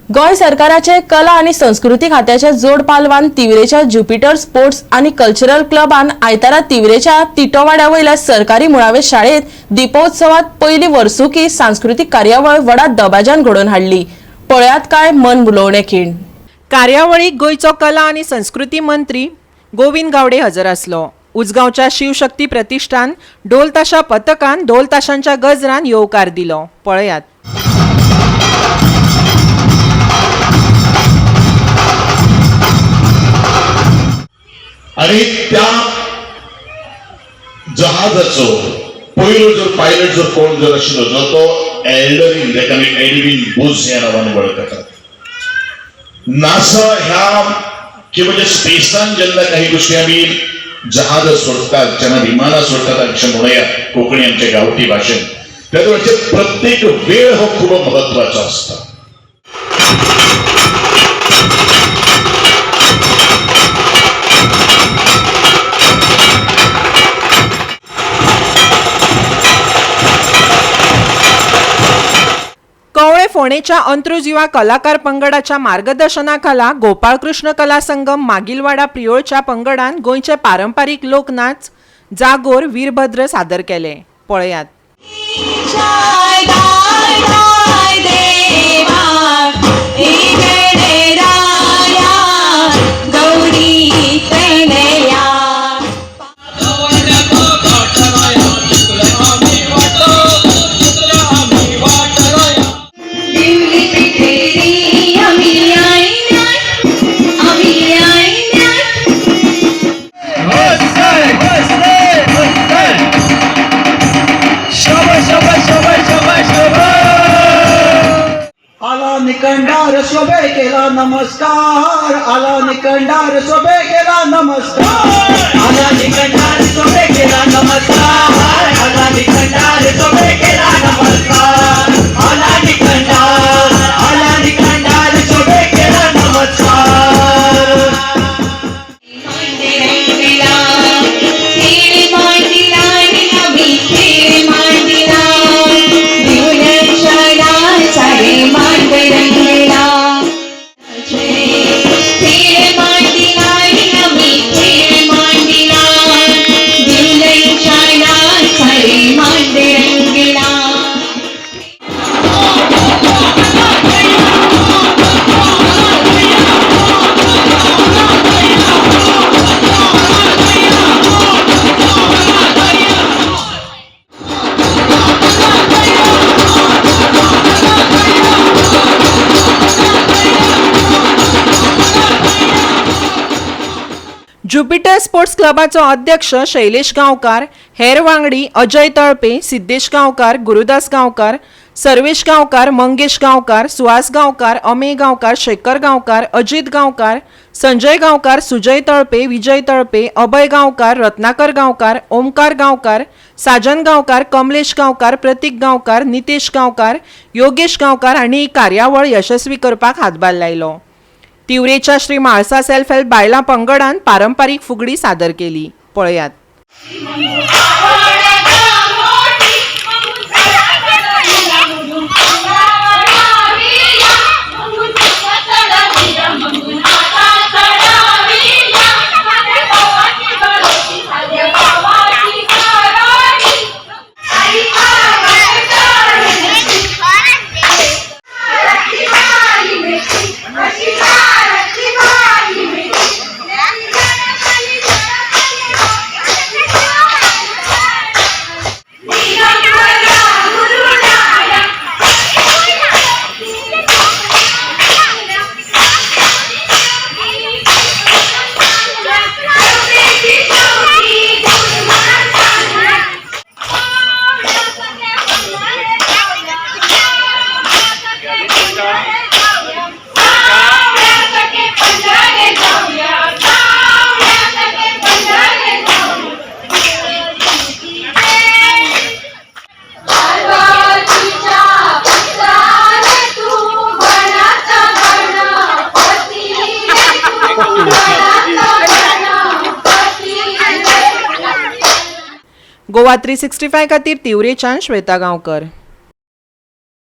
गोय सरकाराचे कला आणि संस्कृती खात्याचे जोड पालवान तिवरेच्या ज्युपिटर स्पोर्ट्स आणि कल्चरल क्लबान आयतारा तिवरेच्या तिटोवाड्या वयल्या सरकारी मुळावे शाळेत दीपोत्सवात पहिली वर्सुकी सांस्कृतिक कार्यावळ व्हडा दबाज्यान घडोवन हाडली। पळयात काय मन भुलवणे खीण। कार्यावळीक गोयचो कला आणि संस्कृती मंत्री गोविंद गावडे हजर आसलो। उजगांवच्या शिवशक्ती प्रतिष्ठान ढोल ताशा पथकान ढोल ताशांच्या गजरान येवकार दिलो। पळयात। आणि त्या जहाजाचो पहिलो जर पायलट जर कोण जर आशिल्लो जो तो एल्डरिन जेका आमी एडविन बुश ह्या नावान वळखतात। नासा ह्या किंवा म्हणजे स्पेसान जेन्ना काही गोष्टी आमी जहाज सोडतात जेन्ना विमानां सोडतात अशें म्हणूया कोंकणी आमच्या गांवठी भाशेन तेन्ना प्रत्येक वेळ हो खूब महत्वाचो आसता। कवळे फोणेच्या अंत्रुज युवा कलाकार पंगडाच्या मार्गदर्शनाखाला गोपाळकृष्ण कला संगम मागीलवाडा प्रियोळच्या पंगडान गोंयचे पारंपारीक लोकनाच जागोर वीरभद्र सादर केले। पळयात। आला निकंडार शोभे केला नमस्कार, आला निकंडार शोभे केला नमस्कार, आला निकंडार शोभे केला नमस्कार, आला निकंडार शोभे केला नमस्कार, आला निकंडार शोभे केला नमस्कार। ज्युपिटर स्पोर्ट्स क्लबाचो अध्यक्ष शैलेश गांवकार, हेर वांगडी अजय तळपे, सिद्धेश गांवकार, गुरुदास गांवकार, सर्वेश गांवकार, मंगेश गांवकार, सुहास गांवकार, अमेय गांवकार, शेखर गांवकार, अजित गांवकार, संजय गांवकार, सुजय तळपे, विजय तळपे, अभय गांवकार, रत्नाकर गांवकार, ओमकार गांवकार, साजन गांवकार, कमलेश गांवकार, प्रतीक गांवकार, नितेश गांवकार, योगेश गांवकार हांणी ही कार्यावळ यशस्वी करपाक हातभार लायलो। तिवरेच्या श्री म्हाळसा सेल्फ हेल्प बायलां पंगडान पारंपारीक फुगडी सादर केली। पळयात। गोवा 365 खातीर तिवरेच्यान श्वेता गांवकर।